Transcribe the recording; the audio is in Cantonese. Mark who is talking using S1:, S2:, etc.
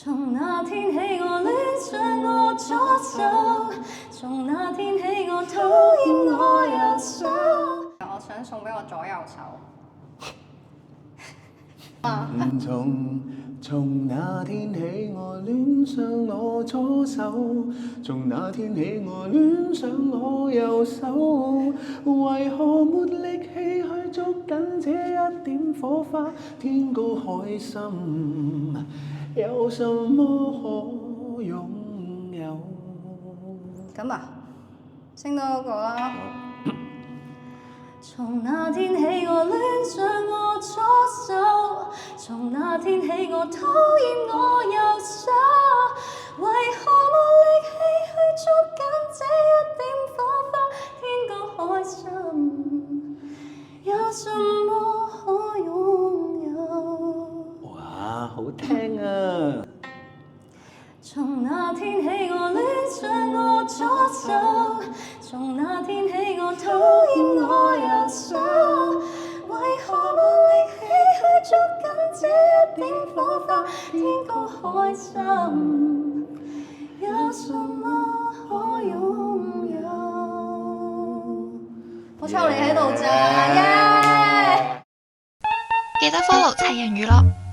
S1: 從那天起我戀上我左手，從那天起我討厭我右手。我想送俾我左右手。
S2: 從那天起我戀上我左手，從那天起我戀上我右手，為何沒力氣去捉緊這一點火花？天高海深，有什麼可擁有？
S1: 咁啊，升多嗰個啦。從那天起我戀上我左手，從那天起我討厭我右手，為何無力氣去捉緊這一點火花？天高海深，有什麼可擁有？
S2: 哇，好聽啊！
S1: 從那天起我戀上我左手，從那天起我討厭我右手，為何無力氣去捉緊這一點火花？天高海深，有什麼可擁有？好彩你喺度咋，耶！
S3: 記得 follow 齊人娛樂。